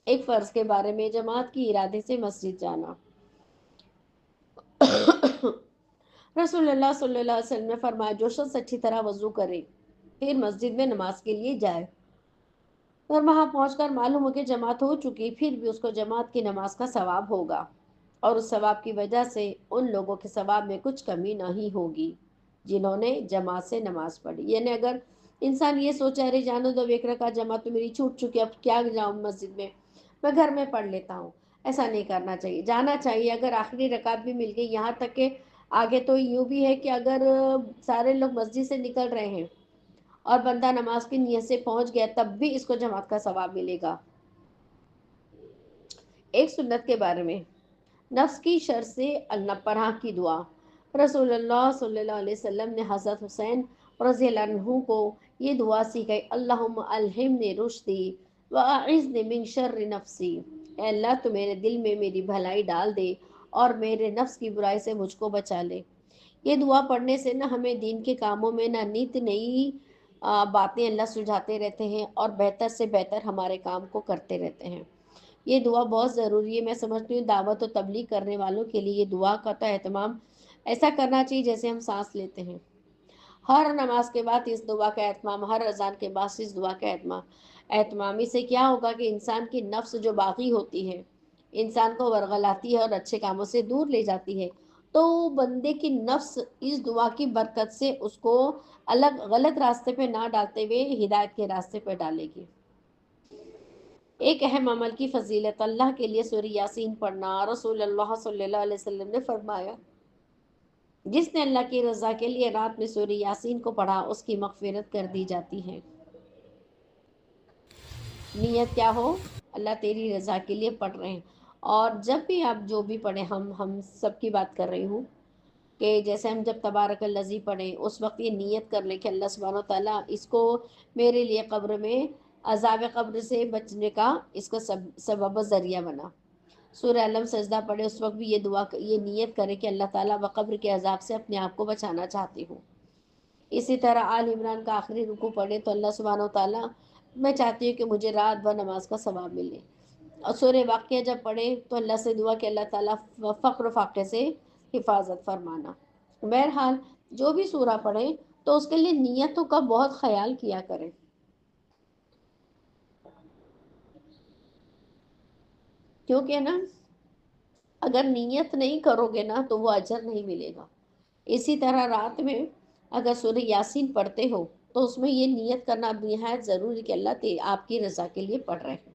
ایک فرض کے بارے میں جماعت کی ارادے سے مسجد جانا۔ رسول اللہ صلی اللہ علیہ وسلم نے فرمایا جو شخص اچھی طرح وضو کرے پھر مسجد میں نماز کے لیے جائے اور وہاں پہنچ کر معلوم ہو کہ جماعت ہو چکی، پھر بھی اس کو جماعت کی نماز کا ثواب ہوگا اور اس ثواب کی وجہ سے ان لوگوں کے ثواب میں کچھ کمی نہیں ہوگی جنہوں نے جماعت سے نماز پڑھی۔ یعنی اگر انسان یہ سوچا رہے جانو دو ایک رکعت جماعت تو میری چھوٹ چکی، اب کیا جاؤں مسجد میں گھر میں پڑھ لیتا ہوں، ایسا نہیں کرنا چاہیے، جانا چاہیے۔ اگر آخری رکعت بھی مل گئی، یہاں تک کہ آگے تو یوں بھی ہے کہ اگر سارے لوگ مسجد سے نکل رہے ہیں اور بندہ نماز کی نیت سے پہنچ گیا تب بھی اس کو جماعت کا ثواب ملے گا۔ ایک سنت کے بارے میں نفس کی شر سے اللہ پناہ کی دعا۔ رسول اللہ صلی اللہ علیہ وسلم نے حضرت حسین رضی اللہ عنہ کو یہ دعا سکھائی، اللہم الہمنی رشدی واعذنی من شر نفسی۔ اے اللہ تو میرے دل میں میری بھلائی ڈال دے اور میرے نفس کی برائی سے مجھ کو بچا لے۔ یہ دعا پڑھنے سے نہ ہمیں دین کے کاموں میں نہ نیت نئی باتیں اللہ سلجھاتے رہتے ہیں اور بہتر سے بہتر ہمارے کام کو کرتے رہتے ہیں۔ یہ دعا بہت ضروری ہے، میں سمجھتی ہوں دعوت و تبلیغ کرنے والوں کے لیے یہ دعا کا تو اہتمام ایسا کرنا چاہیے جیسے ہم سانس لیتے ہیں۔ ہر نماز کے بعد اس دعا کا اہتمام، ہر اذان کے بعد اس دعا کا اہتمام۔ اس سے کیا ہوگا کہ انسان کی نفس جو باغی ہوتی ہے، انسان کو ورغلاتی ہے اور اچھے کاموں سے دور لے جاتی ہے، تو بندے کی نفس اس دعا کی برکت سے اس کو الگ غلط راستے پہ نہ ڈالتے ہوئے ہدایت کے راستے پہ ڈالے گی۔ ایک اہم عمل کی فضیلت، اللہ کے لیے سورہ یاسین پڑھنا۔ رسول اللہ صلی اللہ علیہ وسلم نے فرمایا جس نے اللہ کی رضا کے لیے رات میں سورہ یاسین کو پڑھا اس کی مغفرت کر دی جاتی ہے۔ نیت کیا ہو، اللہ تیری رضا کے لیے پڑھ رہے ہیں، اور جب بھی آپ جو بھی پڑھیں، ہم سب کی بات کر رہی ہوں کہ جیسے ہم جب تبارک الذی پڑھیں اس وقت یہ نیت کر لیں کہ اللہ سبحانہ و تعالیٰ اس کو میرے لیے قبر میں عذاب قبر سے بچنے کا اس کو سبب ذریعہ بنا۔ سورہ علم سجدہ پڑھے اس وقت بھی یہ دعا یہ نیت کرے کہ اللہ تعالیٰ قبر کے عذاب سے اپنے آپ کو بچانا چاہتی ہوں۔ اسی طرح آل عمران کا آخری رکوع پڑھے تو اللہ سبحانہ و تعالیٰ میں چاہتی ہوں کہ مجھے رات بھر نماز کا ثواب ملے، اور سورہ واقعہ جب پڑھے تو اللہ سے دعا کہ اللہ تعالیٰ فقر و فاقے سے حفاظت فرمانا۔ بہرحال جو بھی سورہ پڑھیں تو اس کے لیے نیتوں کا بہت خیال کیا کریں، کیونکہ نا اگر نیت نہیں کرو گے نا تو وہ اجر نہیں ملے گا۔ اسی طرح رات میں اگر سورہ یاسین پڑھتے ہو تو اس میں یہ نیت کرنا نہایت ضروری کہ اللہ آپ کی رضا کے لیے پڑھ رہے ہیں۔